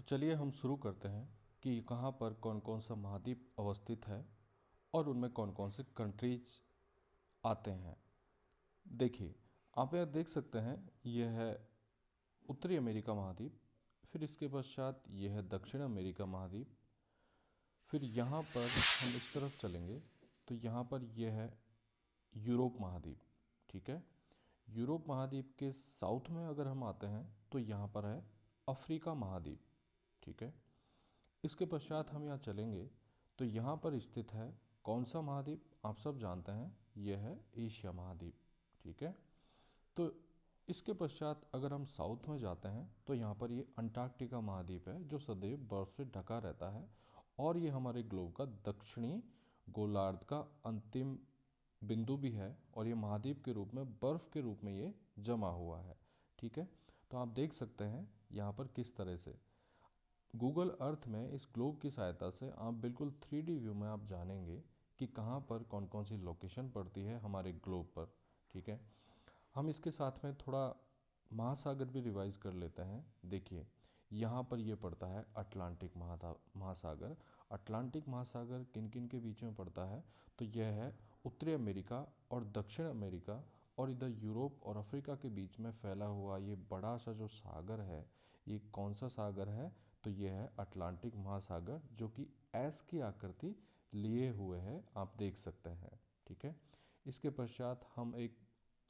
चलिए हम शुरू करते हैं कि कहाँ पर कौन कौन सा महाद्वीप अवस्थित है और उनमें कौन कौन से कंट्रीज आते हैं। देखिए, आप यह देख सकते हैं, यह है उत्तरी अमेरिका महाद्वीप। फिर इसके पश्चात यह है दक्षिण अमेरिका महाद्वीप। फिर यहाँ पर हम इस तरफ चलेंगे तो यहाँ पर यह है यूरोप महाद्वीप। ठीक है, यूरोप महाद्वीप के साउथ में अगर हम आते हैं तो यहाँ पर है अफ्रीका महाद्वीप। ठीक है, इसके पश्चात हम यहाँ चलेंगे तो यहाँ पर स्थित है कौन सा महाद्वीप, आप सब जानते हैं, यह है एशिया महाद्वीप। ठीक है, तो इसके पश्चात अगर हम साउथ में जाते हैं तो यहाँ पर ये अंटार्कटिका महाद्वीप है जो सदैव बर्फ से ढका रहता है और ये हमारे ग्लोब का दक्षिणी गोलार्ध का अंतिम बिंदु भी है और ये महाद्वीप के रूप में बर्फ के रूप में ये जमा हुआ है। ठीक है, तो आप देख सकते हैं यहाँ पर किस तरह से गूगल अर्थ में इस ग्लोब की सहायता से आप बिल्कुल 3D व्यू में आप जानेंगे कि कहाँ पर कौन कौन सी लोकेशन पड़ती है हमारे ग्लोब पर। ठीक है, हम इसके साथ में थोड़ा महासागर भी रिवाइज कर लेते हैं। देखिए, यहाँ पर ये पड़ता है अटलांटिक महासागर। अटलांटिक महासागर किन किन के बीच में पड़ता है, तो यह है उत्तरी अमेरिका और दक्षिण अमेरिका और इधर यूरोप और अफ्रीका के बीच में फैला हुआ ये बड़ा सा जो सागर है, ये कौन सा सागर है, तो यह है अटलांटिक महासागर जो कि एस की आकृति लिए हुए है, आप देख सकते हैं। ठीक है, इसके पश्चात हम एक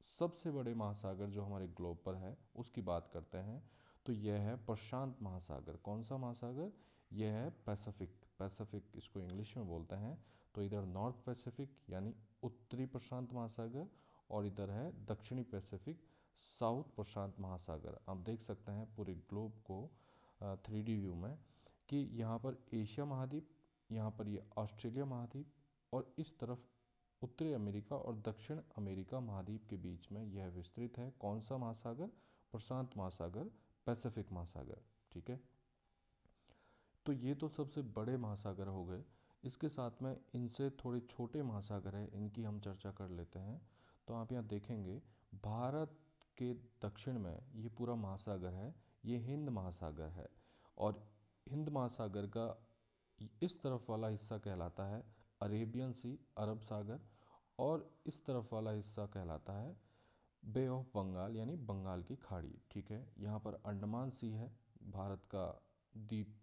सबसे बड़े महासागर जो हमारे ग्लोब पर है उसकी बात करते हैं, तो यह है प्रशांत महासागर। कौन सा महासागर, यह है पैसिफिक। पैसिफिक इसको इंग्लिश में बोलते हैं। तो इधर नॉर्थ पैसिफिक यानी उत्तरी प्रशांत महासागर और इधर है दक्षिणी पैसिफिक साउथ प्रशांत महासागर। आप देख सकते हैं पूरे ग्लोब को 3D व्यू में कि यहाँ पर एशिया महाद्वीप, यहाँ पर ये ऑस्ट्रेलिया महाद्वीप और इस तरफ उत्तरी अमेरिका और दक्षिण अमेरिका महाद्वीप के बीच में यह विस्तृत है। कौन सा महासागर, प्रशांत महासागर, पैसिफिक महासागर। ठीक है, तो ये तो सबसे बड़े महासागर हो गए। इसके साथ में इनसे थोड़े छोटे महासागर हैं, इनकी हम चर्चा कर लेते हैं। तो आप यहाँ देखेंगे भारत के दक्षिण में ये पूरा महासागर है, ये हिंद महासागर है और हिंद महासागर का इस तरफ वाला हिस्सा कहलाता है अरेबियन सी, अरब सागर, और इस तरफ वाला हिस्सा कहलाता है बे ऑफ बंगाल यानी बंगाल की खाड़ी। ठीक है, यहाँ पर अंडमान सी है, भारत का द्वीप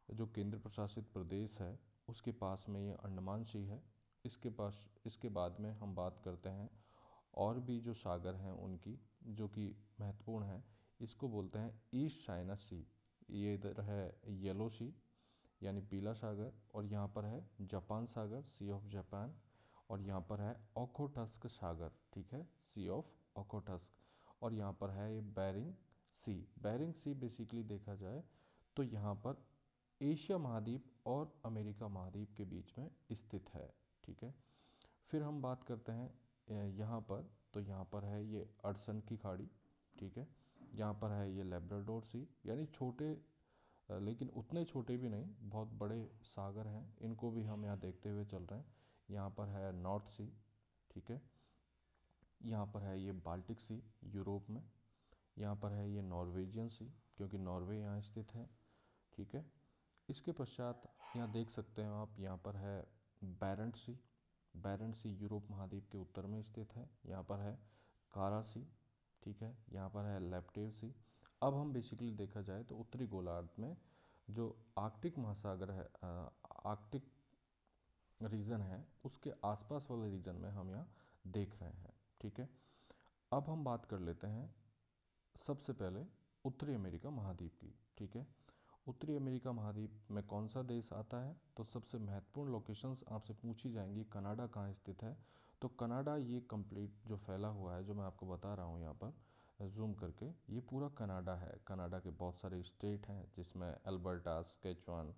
जो केंद्र प्रशासित प्रदेश है उसके पास में ये अंडमान सी है। इसके बाद में हम बात करते हैं और भी जो सागर हैं उनकी, जो कि महत्वपूर्ण है, इसको बोलते हैं ईस्ट चाइना सी। ये इधर है येलो सी यानी पीला सागर, और यहाँ पर है जापान सागर, सी ऑफ जापान, और यहाँ पर है ओखोटस्क सागर। ठीक है, सी ऑफ ओखोटस्क, और यहाँ पर है ये बैरिंग सी। बैरिंग सी बेसिकली देखा जाए तो यहाँ पर एशिया महाद्वीप और अमेरिका महाद्वीप के बीच में स्थित है। ठीक है, फिर हम बात करते हैं यहाँ पर, तो यहाँ पर है ये अडसन की खाड़ी। ठीक है, यहाँ पर है ये लेब्राडोर सी, यानी छोटे लेकिन उतने छोटे भी नहीं, बहुत बड़े सागर हैं, इनको भी हम यहाँ देखते हुए चल रहे हैं। यहाँ पर है नॉर्थ सी। ठीक है, यहाँ पर है ये बाल्टिक सी यूरोप में, यहाँ पर है ये नॉर्वेजियन सी क्योंकि नॉर्वे यहाँ स्थित है। ठीक है, इसके पश्चात यहाँ देख सकते हैं आप, यहाँ पर है बैरेंट सी। बैरेंट सी यूरोप महाद्वीप के उत्तर में स्थित है। यहाँ पर है कारा सी। ठीक है, यहाँ पर है लेप्टिव सी। अब हम बेसिकली देखा जाए तो उत्तरी गोलार्ध में जो आर्कटिक महासागर है, आर्कटिक रीजन है, उसके आसपास वाले रीजन में हम यहाँ देख रहे हैं। ठीक है, अब हम बात कर लेते हैं सबसे पहले उत्तरी अमेरिका महाद्वीप की। ठीक है, उत्तरी अमेरिका महाद्वीप में कौन सा देश आता है, तो सबसे महत्वपूर्ण लोकेशंस आपसे पूछी जाएंगी। कनाडा कहाँ स्थित है, तो कनाडा ये कंप्लीट जो फैला हुआ है जो मैं आपको बता रहा हूँ यहाँ पर जूम करके, ये पूरा कनाडा है। कनाडा के बहुत सारे स्टेट हैं जिसमें अल्बर्टा, सस्केचुअन,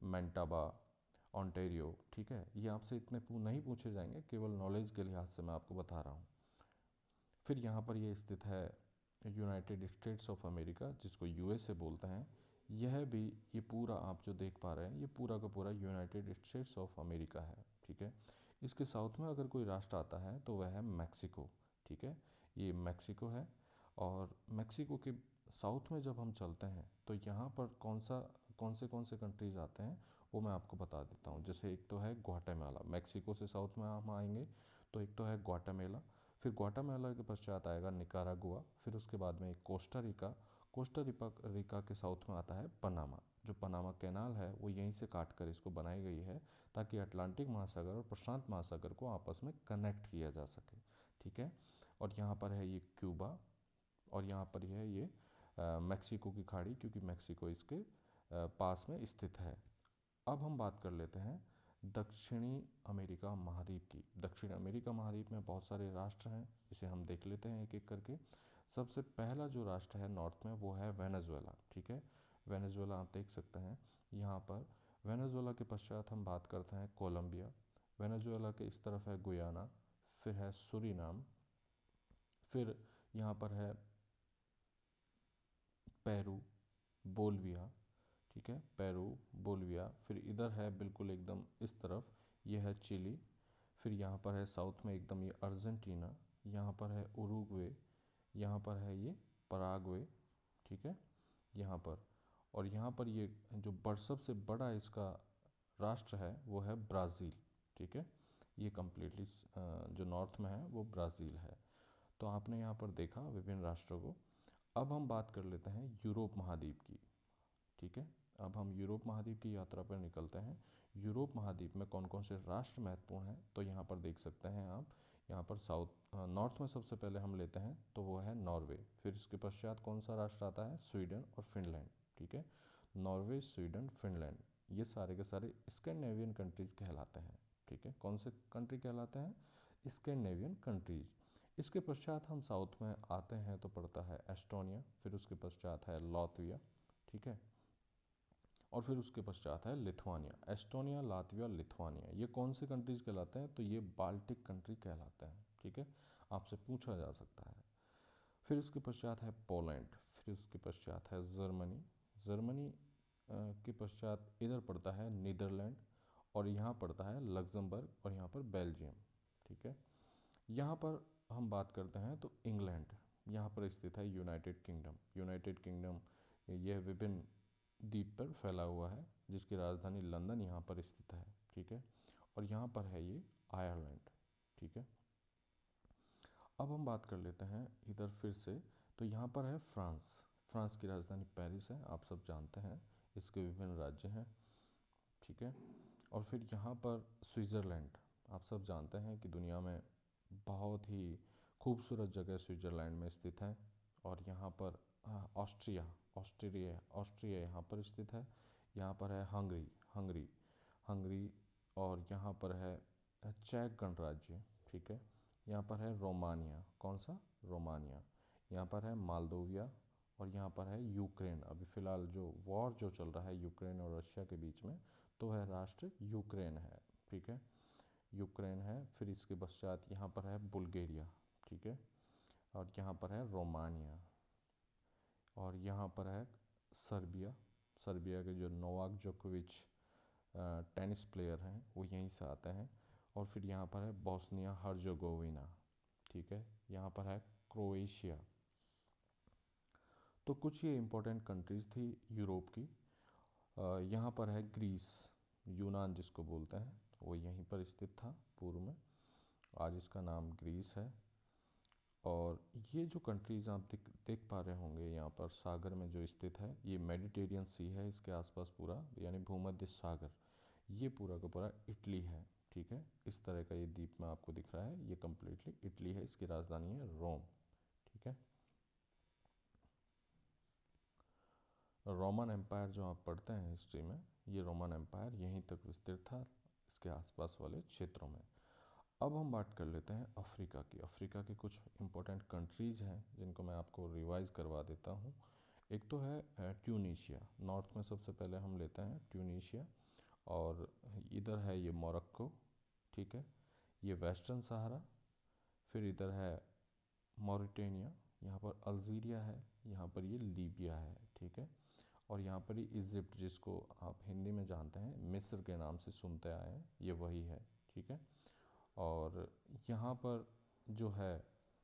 मैंटाबा, ऑन्टेरियो। ठीक है, ये आपसे इतने नहीं पूछे जाएंगे, केवल नॉलेज के लिहाज से मैं आपको बता रहा हूँ। फिर यहाँ पर ये स्थित है यूनाइटेड स्टेट्स ऑफ अमेरिका, जिसको यूएसए बोलते हैं। यह भी, ये पूरा आप जो देख पा रहे हैं, ये पूरा का पूरा यूनाइटेड स्टेट्स ऑफ अमेरिका है। ठीक है, इसके साउथ में अगर कोई राष्ट्र आता है तो वह है मैक्सिको। ठीक है, ये मैक्सिको है, और मैक्सिको के साउथ में जब हम चलते हैं तो यहाँ पर कौन से कंट्रीज़ आते हैं वो मैं आपको बता देता हूँ। जैसे एक तो है ग्वाटेमाला, मैक्सिको से साउथ में हम आएंगे तो एक तो है ग्वाटेमाला, फिर ग्वाटेमाला के पश्चात आएगा निकारागुआ, फिर उसके बाद में एक कोस्टा रिका। रिका के साउथ में आता है पनामा। जो पनामा कैनाल है वो यहीं से काट कर इसको बनाई गई है ताकि अटलांटिक महासागर और प्रशांत महासागर को आपस में कनेक्ट किया जा सके, ठीक है। और यहाँ पर है ये क्यूबा, और यहाँ पर है ये मैक्सिको की खाड़ी, क्योंकि मैक्सिको इसके पास में स्थित है। अब हम बात कर लेते हैं दक्षिणी अमेरिका महाद्वीप की। दक्षिण अमेरिका महाद्वीप में बहुत सारे राष्ट्र हैं, इसे हम देख लेते हैं एक एक करके। सबसे पहला जो राष्ट्र है नॉर्थ में वो है वेनेजुएला, ठीक है। वेनेजुएला आप देख सकते हैं यहाँ पर। वेनेजुएला के पश्चात हम बात करते हैं कोलंबिया। वेनेजुएला के इस तरफ है गुयाना, फिर है सुरीनाम, फिर यहाँ पर है पेरू, बोल्विया, ठीक है, पेरू, बोल्विया। फिर इधर है बिल्कुल एकदम इस तरफ, ये है चिली। फिर यहाँ पर है साउथ में एकदम ये अर्जेंटीना, यहाँ पर है उरुग्वे, यहाँ पर है ये पराग्वे, ठीक है, यहाँ पर। और यहाँ पर ये जो सबसे बड़ा इसका राष्ट्र है वो है ब्राज़ील, ठीक है। ये कम्प्लीटली जो नॉर्थ में है वो ब्राज़ील है। तो आपने यहाँ पर देखा विभिन्न राष्ट्रों को। अब हम बात कर लेते हैं यूरोप महाद्वीप की, ठीक है। अब हम यूरोप महाद्वीप की यात्रा पर निकलते हैं। यूरोप महाद्वीप में कौन कौन से राष्ट्र महत्वपूर्ण हैं तो यहाँ पर देख सकते हैं आप। यहाँ पर नॉर्थ में सबसे पहले हम लेते हैं तो वो है नॉर्वे। फिर इसके पश्चात कौन सा राष्ट्र आता है, स्वीडन और फिनलैंड, ठीक है। नॉर्वे, स्वीडन, फिनलैंड, ये सारे के सारे स्कैंडिनेवियन कंट्रीज़ कहलाते हैं, ठीक है। कौन से कंट्री कहलाते हैं, स्कैंडिनेवियन कंट्रीज़। इसके पश्चात हम साउथ में आते हैं तो पड़ता है एस्टोनिया, फिर उसके पश्चात है लातविया, ठीक है। और फिर उसके पश्चात है लिथुआनिया। एस्टोनिया, लातविया, लिथुआनिया, ये कौन से कंट्रीज़ कहलाते हैं तो ये बाल्टिक कंट्री कहलाते हैं, ठीक है। आपसे पूछा जा सकता है। फिर उसके पश्चात है पोलैंड, फिर उसके पश्चात है जर्मनी। जर्मनी के पश्चात इधर पड़ता है नीदरलैंड, और यहाँ पड़ता है लग्जमबर्ग, और यहाँ पर बेल्जियम, ठीक है। यहाँ पर हम बात करते हैं तो इंग्लैंड, यहाँ पर स्थित है यूनाइटेड किंगडम। यूनाइटेड किंगडम यह विभिन्न द्वीप पर फैला हुआ है, जिसकी राजधानी लंदन यहाँ पर स्थित है, ठीक है। और यहाँ पर है ये आयरलैंड, ठीक है। अब हम बात कर लेते हैं इधर फिर से, तो यहाँ पर है फ्रांस। फ्रांस की राजधानी पेरिस है, आप सब जानते हैं। इसके विभिन्न राज्य हैं, ठीक है। और फिर यहाँ पर स्विट्ज़रलैंड, आप सब जानते हैं कि दुनिया में बहुत ही खूबसूरत जगह स्विट्ज़रलैंड में स्थित है। और यहाँ पर ऑस्ट्रिया यहाँ पर स्थित है। यहाँ पर है हंगरी हंगरी और यहाँ पर है चेक गणराज्य, ठीक है। यहाँ पर है रोमानिया, कौन सा, रोमानिया। यहाँ पर है मालदोविया, और यहाँ पर है यूक्रेन। अभी फ़िलहाल जो वॉर जो चल रहा है यूक्रेन और रशिया के बीच में, तो वह राष्ट्र यूक्रेन है, ठीक है, यूक्रेन है। फिर इसके पश्चात यहाँ पर है बुल्गारिया, ठीक है। और यहाँ पर है रोमानिया, और यहाँ पर है सर्बिया। सर्बिया के जो नोवाक जोकोविच टेनिस प्लेयर हैं वो यहीं से आते हैं। और फिर यहाँ पर है बोस्निया हर्जोगोविना, ठीक है। यहाँ पर है क्रोएशिया। तो कुछ ये इम्पोर्टेंट कंट्रीज़ थी यूरोप की। यहाँ पर है ग्रीस, यूनान जिसको बोलते हैं, वो यहीं पर स्थित था पूर्व में, आज इसका नाम ग्रीस है। और ये जो कंट्रीज़ आप देख पा रहे होंगे यहाँ पर सागर में जो स्थित है, ये मेडिटेरियन सी है इसके आसपास पूरा, यानी भूमध्य सागर। ये पूरा का पूरा इटली है, ठीक है। इस तरह का ये द्वीप में आपको दिख रहा है, ये कम्प्लीटली इटली है। इसकी राजधानी है रोम, ठीक है। रोमन एम्पायर जो आप पढ़ते हैं हिस्ट्री में, ये रोमन एम्पायर यहीं तक विस्तृत था, इसके आसपास वाले क्षेत्रों में। अब हम बात कर लेते हैं अफ्रीका की। अफ्रीका के कुछ इम्पोर्टेंट कंट्रीज़ हैं जिनको मैं आपको रिवाइज़ करवा देता हूँ। एक तो है ट्यूनीशिया, नॉर्थ में सबसे पहले हम लेते हैं ट्यूनीशिया, और इधर है ये मोरक्को, ठीक है, ये वेस्टर्न सहारा। फिर इधर है मॉरिटेनिया, यहाँ पर अल्जीरिया है, यहाँ पर ये लीबिया है, ठीक है। और यहाँ पर ही इजिप्ट, जिसको आप हिंदी में जानते हैं मिस्र के नाम से सुनते आए हैं, ये वही है, ठीक है। और यहाँ पर जो है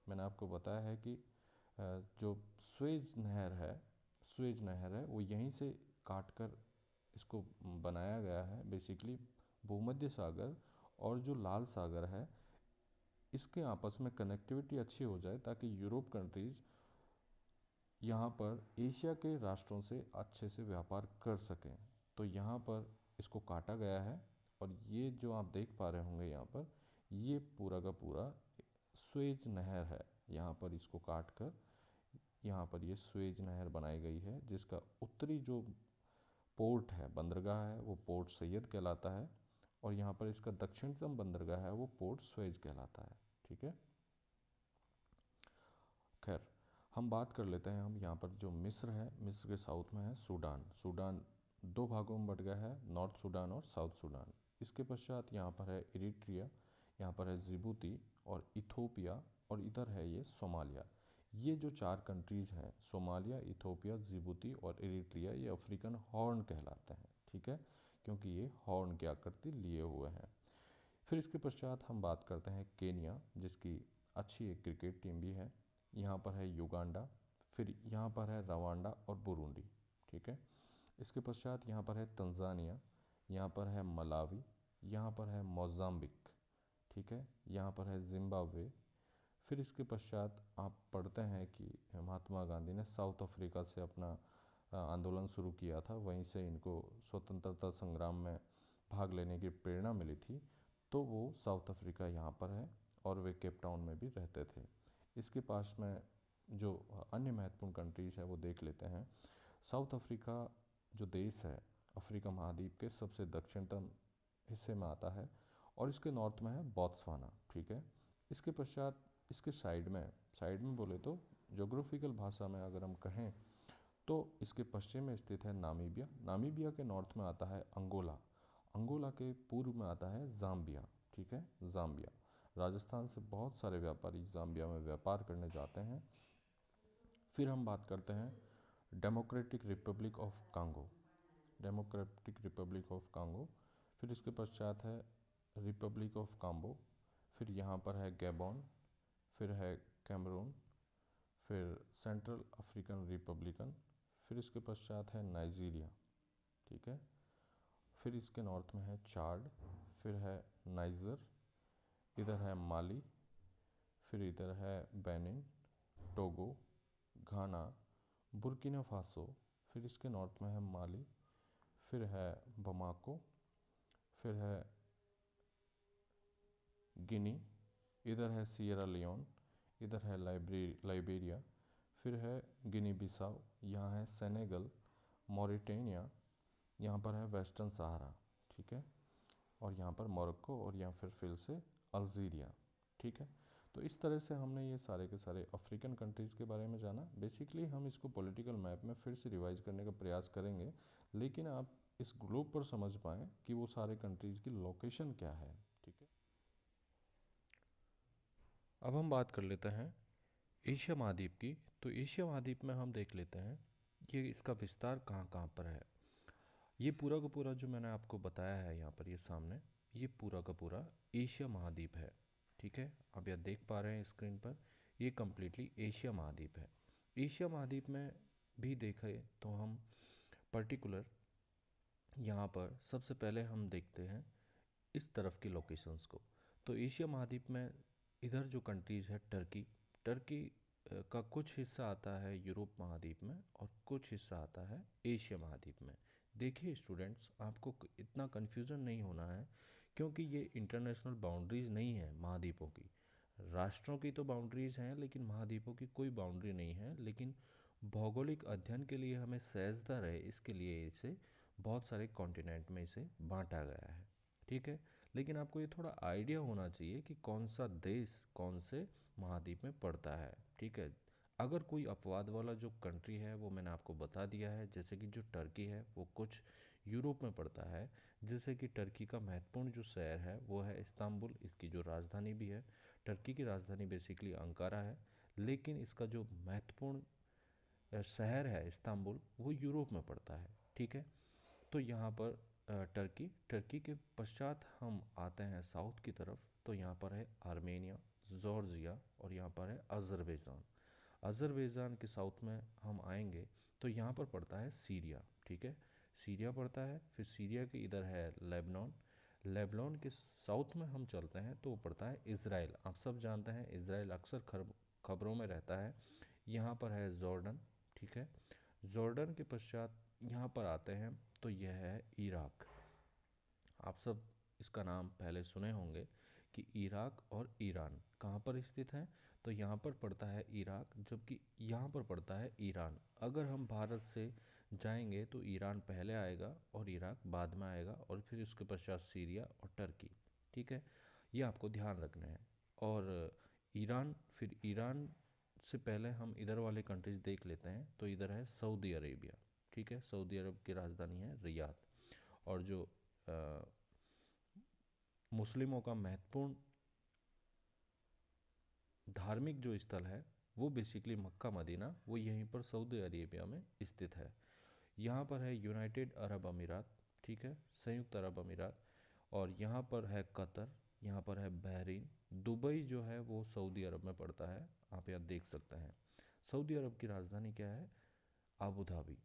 मैंने आपको बताया है कि जो स्वेज नहर है वो यहीं से काट कर इसको बनाया गया है। बेसिकली भूमध्य सागर और जो लाल सागर है इसके आपस में कनेक्टिविटी अच्छी हो जाए ताकि यूरोप कंट्रीज़ यहाँ पर एशिया के राष्ट्रों से अच्छे से व्यापार कर सकें। तो यहाँ पर इसको काटा गया है और ये जो आप देख पा रहे होंगे यहाँ पर, ये पूरा का पूरा स्वेज नहर है। यहाँ पर इसको काट कर यहाँ पर ये स्वेज नहर बनाई गई है, जिसका उत्तरी जो पोर्ट है, बंदरगाह है, वो पोर्ट सैयद कहलाता है और यहाँ पर इसका दक्षिणतम बंदरगाह है वो पोर्ट स्वेज कहलाता है। ठीक है, खैर हम बात कर लेते हैं। हम यहाँ पर जो मिस्र है, मिस्र के साउथ में है सूडान। सूडान दो भागों में बट गया है, नॉर्थ सूडान और साउथ सूडान। इसके पश्चात यहाँ पर है इरिट्रिया, यहाँ पर है जिबूती और इथोपिया और इधर है ये सोमालिया। ये जो चार कंट्रीज़ हैं, सोमालिया, इथोपिया, जिबूती और इरिट्रिया, ये अफ्रीकन हॉर्न कहलाते हैं। ठीक है, क्योंकि ये हॉर्न की आकृति लिए हुए हैं। फिर इसके पश्चात हम बात करते हैं केनिया, जिसकी अच्छी एक क्रिकेट टीम भी है। यहाँ पर है युगांडा, फिर यहाँ पर है रवांडा और बुरुंडी। ठीक है, इसके पश्चात यहाँ पर है तंजानिया, यहाँ पर है मलावी, यहाँ पर है मोज़ाम्बिक। ठीक है, यहाँ पर है जिम्बाब्वे। फिर इसके पश्चात आप पढ़ते हैं कि महात्मा गांधी ने साउथ अफ्रीका से अपना आंदोलन शुरू किया था, वहीं से इनको स्वतंत्रता संग्राम में भाग लेने की प्रेरणा मिली थी। तो वो साउथ अफ्रीका यहाँ पर है और वे केप टाउन में भी रहते थे। इसके पास में जो अन्य महत्वपूर्ण कंट्रीज़ है वो देख लेते हैं। साउथ अफ्रीका जो देश है अफ्रीका महाद्वीप के सबसे दक्षिणतम हिस्से में आता है और इसके नॉर्थ में है बोत्सवाना। ठीक है, इसके पश्चात इसके साइड में बोले तो ज्योग्राफिकल भाषा में अगर हम कहें तो इसके पश्चिम में स्थित है नामीबिया। नामीबिया के नॉर्थ में आता है अंगोला। अंगोला के पूर्व में आता है ज़ाम्बिया। ठीक है, ज़ाम्बिया। राजस्थान से बहुत सारे व्यापारी ज़ाम्बिया में व्यापार करने जाते हैं। फिर हम बात करते हैं democratic Republic of Congo. Democratic Republic of Congo. फिर इसके पश्चात है रिपब्लिक ऑफ काम्बो। फिर यहाँ पर है गैबॉन, फिर है कैमरून, फिर सेंट्रल अफ्रीकन रिपब्लिकन, फिर इसके पश्चात है नाइजीरिया। ठीक है, फिर इसके नॉर्थ में है चाड, फिर है नाइजर, इधर है माली, फिर इधर है बेनिन, टोगो, घाना, बुर्किना फासो, फिर इसके नॉर्थ में है माली, फिर है बमाको, फिर है गिनी, इधर है सियरा लियोन, इधर है लाइबेरिया, फिर है गिनी बिसाओ, यहाँ है सेनेगल, मॉरिटेनिया, यहाँ पर है वेस्टर्न सहारा। ठीक है, और यहाँ पर मोरक्को और यहाँ फिर से अल्जीरिया। ठीक है, तो इस तरह से हमने ये सारे के सारे अफ्रीकन कंट्रीज़ के बारे में जाना। बेसिकली हम इसको पॉलिटिकल मैप में फिर से रिवाइज करने का प्रयास करेंगे, लेकिन आप इस ग्लोब पर समझ पाएँ कि वो सारे कंट्रीज़ की लोकेशन क्या है। ठीक है, अब हम बात कर लेते हैं एशिया महाद्वीप की। तो एशिया महाद्वीप में हम देख लेते हैं ये इसका विस्तार कहाँ कहाँ पर है। ये पूरा का पूरा जो मैंने आपको बताया है यहाँ पर ये सामने, ये पूरा का पूरा एशिया महाद्वीप है। ठीक है, आप यह देख पा रहे हैं स्क्रीन पर, ये कम्प्लीटली एशिया महाद्वीप है। एशिया महाद्वीप में भी देखें तो हम पर्टिकुलर यहाँ पर सबसे पहले हम देखते हैं इस तरफ की लोकेशंस को। तो एशिया महाद्वीप में इधर जो कंट्रीज़ है टर्की, टर्की का कुछ हिस्सा आता है यूरोप महाद्वीप में और कुछ हिस्सा आता है एशिया महाद्वीप में। देखिए स्टूडेंट्स, आपको इतना कन्फ्यूज़न नहीं होना है, क्योंकि ये इंटरनेशनल बाउंड्रीज़ नहीं है महाद्वीपों की। राष्ट्रों की तो बाउंड्रीज़ हैं लेकिन महाद्वीपों की कोई बाउंड्री नहीं है। लेकिन भौगोलिक अध्ययन के लिए हमें सहजता रहे इसके लिए इसे बहुत सारे कॉन्टिनेंट में इसे बांटा गया है। ठीक है, लेकिन आपको ये थोड़ा आइडिया होना चाहिए कि कौन सा देश कौन से महाद्वीप में पड़ता है। ठीक है, अगर कोई अपवाद वाला जो कंट्री है वो मैंने आपको बता दिया है, जैसे कि जो टर्की है वो कुछ यूरोप में पड़ता है। जैसे कि टर्की का महत्वपूर्ण जो शहर है वो है इस्तांबुल, इसकी जो राजधानी भी है। टर्की की राजधानी बेसिकली अंकारा है, लेकिन इसका जो महत्वपूर्ण शहर है इस्तांबुल वो यूरोप में पड़ता है। ठीक है, तो यहाँ पर टर्की के पश्चात हम आते हैं साउथ की तरफ। तो यहाँ पर है आर्मेनिया, जॉर्जिया और यहाँ पर है अज़रबैजान। अज़रबैजान के साउथ में हम आएंगे तो यहाँ पर पड़ता है सीरिया, ठीक है, सीरिया पड़ता है। फिर सीरिया के इधर है लेबनान, लेबनान के साउथ में हम चलते हैं तो वो पड़ता है इज़राइल। आप सब जानते हैं इज़राइल अक्सर खबरों में रहता है। यहाँ पर है जॉर्डन, ठीक है, जॉर्डन के पश्चात यहाँ पर आते हैं तो यह है इराक। आप सब इसका नाम पहले सुने होंगे कि इराक और ईरान कहाँ पर स्थित हैं, तो यहाँ पर पड़ता है इराक, जबकि यहाँ पर पड़ता है ईरान। अगर हम भारत से जाएंगे तो ईरान पहले आएगा और इराक बाद में आएगा, और फिर उसके पश्चात सीरिया और टर्की, ठीक है, ये आपको ध्यान रखना है। और ईरान, फिर ईरान से पहले हम इधर वाले कंट्रीज देख लेते हैं, तो इधर है सऊदी अरेबिया, ठीक है, सऊदी अरब की राजधानी है रियाद। और जो मुस्लिमों का महत्वपूर्ण धार्मिक जो स्थल है वो बेसिकली मक्का मदीना, वो यहीं पर सऊदी अरेबिया में स्थित है। यहाँ पर है यूनाइटेड अरब अमीरात, ठीक है, संयुक्त अरब अमीरात। और यहाँ पर है कतर, यहाँ पर है बहरीन, दुबई जो है वो सऊदी अरब में पड़ता है, आप यहाँ देख सकते हैं। सऊदी अरब की राजधानी क्या है? आबू धाबी,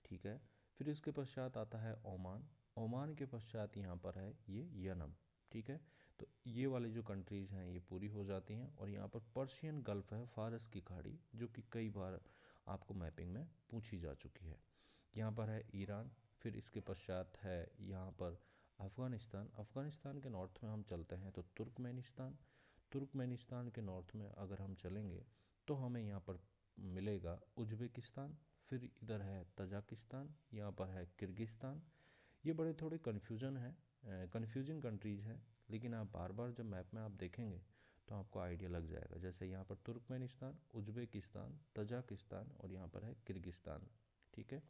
ठीक है। फिर इसके पश्चात आता है ओमान, ओमान के पश्चात यहाँ पर है ये यमन, ठीक है। तो ये वाली जो कंट्रीज़ हैं ये पूरी हो जाती हैं। और यहाँ पर पर्शियन गल्फ है, फारस की खाड़ी, जो कि कई बार आपको मैपिंग में पूछी जा चुकी है। यहाँ पर है ईरान, फिर इसके पश्चात है यहाँ पर अफ़गानिस्तान, अफ़गानिस्तान के नॉर्थ में हम चलते हैं तो तुर्कमेनिस्तान, तुर्कमेनिस्तान के नॉर्थ में अगर हम चलेंगे तो हमें यहाँ पर मिलेगा उज्बेकिस्तान। फिर इधर है तजाकिस्तान, यहाँ पर है किर्गिस्तान। ये बड़े थोड़े कन्फ्यूजिंग कंट्रीज़ हैं, लेकिन आप बार बार जब मैप में आप देखेंगे तो आपको आइडिया लग जाएगा। जैसे यहाँ पर तुर्कमेनिस्तान, उज्बेकिस्तान, तजाकिस्तान और यहाँ पर है किर्गिस्तान, ठीक है।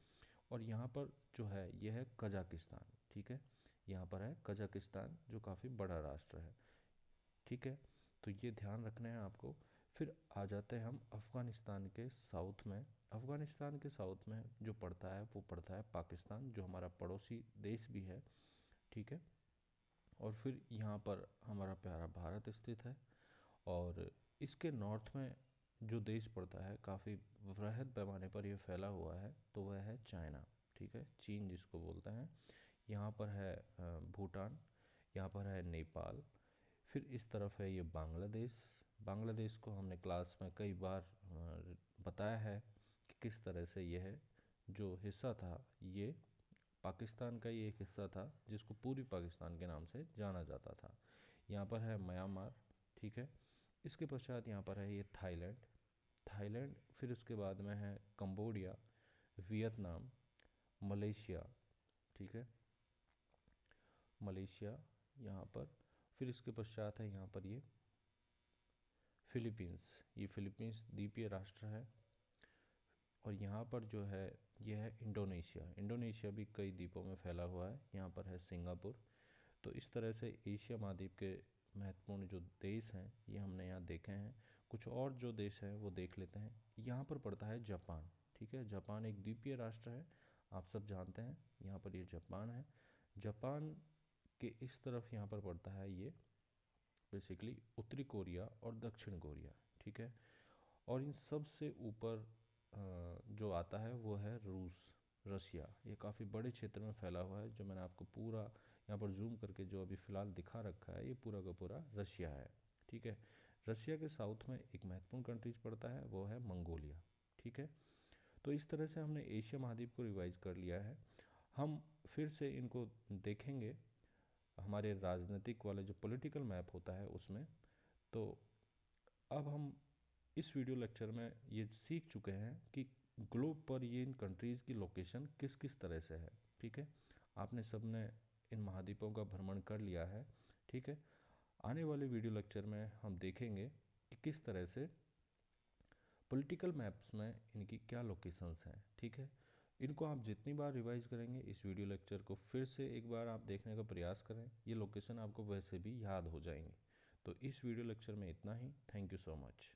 और यहाँ पर जो है ये है कजाकिस्तान, ठीक है, यहाँ पर है कजाकिस्तान जो काफ़ी बड़ा राष्ट्र है, ठीक है। तो ये ध्यान रखना है आपको। फिर आ जाते हैं हम अफ़गानिस्तान के साउथ में। अफ़गानिस्तान के साउथ में जो पड़ता है वो पड़ता है पाकिस्तान, जो हमारा पड़ोसी देश भी है, ठीक है। और फिर यहाँ पर हमारा प्यारा भारत स्थित है। और इसके नॉर्थ में जो देश पड़ता है काफ़ी वृहद पैमाने पर ये फैला हुआ है, तो वह है चाइना, ठीक है, चीन जिसको बोलते हैं। यहाँ पर है भूटान, यहाँ पर है नेपाल। फिर इस तरफ है ये बांग्लादेश, बांग्लादेश को हमने क्लास में कई बार बताया है कि किस तरह से यह जो हिस्सा था ये पाकिस्तान का ही एक हिस्सा था, जिसको पूर्वी पाकिस्तान के नाम से जाना जाता था। यहाँ पर है म्यांमार, ठीक है। इसके पश्चात यहाँ पर है ये थाईलैंड, थाईलैंड। फिर उसके बाद में है कंबोडिया, वियतनाम, मलेशिया, ठीक है, मलेशिया यहाँ पर। फिर इसके पश्चात है यहाँ पर ये फिलीपींस, ये फिलीपींस द्वीपीय राष्ट्र है। और यहाँ पर जो है यह है इंडोनेशिया, इंडोनेशिया भी कई द्वीपों में फैला हुआ है। यहाँ पर है सिंगापुर। तो इस तरह से एशिया महाद्वीप के महत्वपूर्ण जो देश हैं ये हमने यहाँ देखे हैं। कुछ और जो देश हैं वो देख लेते हैं। यहाँ पर पड़ता है जापान, ठीक है, जापान एक द्वीपीय राष्ट्र है, आप सब जानते हैं। यहाँ पर ये जापान है। जापान के इस तरफ यहाँ पर पड़ता है ये बेसिकली उत्तरी कोरिया और दक्षिण कोरिया, ठीक है। और इन सब से ऊपर जो आता है वो है रूस, रशिया। ये काफ़ी बड़े क्षेत्र में फैला हुआ है, जो मैंने आपको पूरा यहाँ पर जूम करके जो अभी फ़िलहाल दिखा रखा है ये पूरा का पूरा रशिया है, ठीक है। रशिया के साउथ में एक महत्वपूर्ण कंट्रीज पड़ता है वो है मंगोलिया, ठीक है। तो इस तरह से हमने एशिया महाद्वीप को रिवाइज कर लिया है। हम फिर से इनको देखेंगे हमारे राजनीतिक वाले जो पॉलिटिकल मैप होता है उसमें। तो अब हम इस वीडियो लेक्चर में ये सीख चुके हैं कि ग्लोब पर ये इन कंट्रीज़ की लोकेशन किस किस तरह से है, ठीक है। आपने सबने इन महाद्वीपों का भ्रमण कर लिया है, ठीक है। आने वाले वीडियो लेक्चर में हम देखेंगे कि किस तरह से पॉलिटिकल मैप्स में इनकी क्या लोकेशंस हैं, ठीक है। इनको आप जितनी बार रिवाइज करेंगे, इस वीडियो लेक्चर को फिर से एक बार आप देखने का प्रयास करें, ये लोकेशन आपको वैसे भी याद हो जाएंगे। तो इस वीडियो लेक्चर में इतना ही। Thank you so much.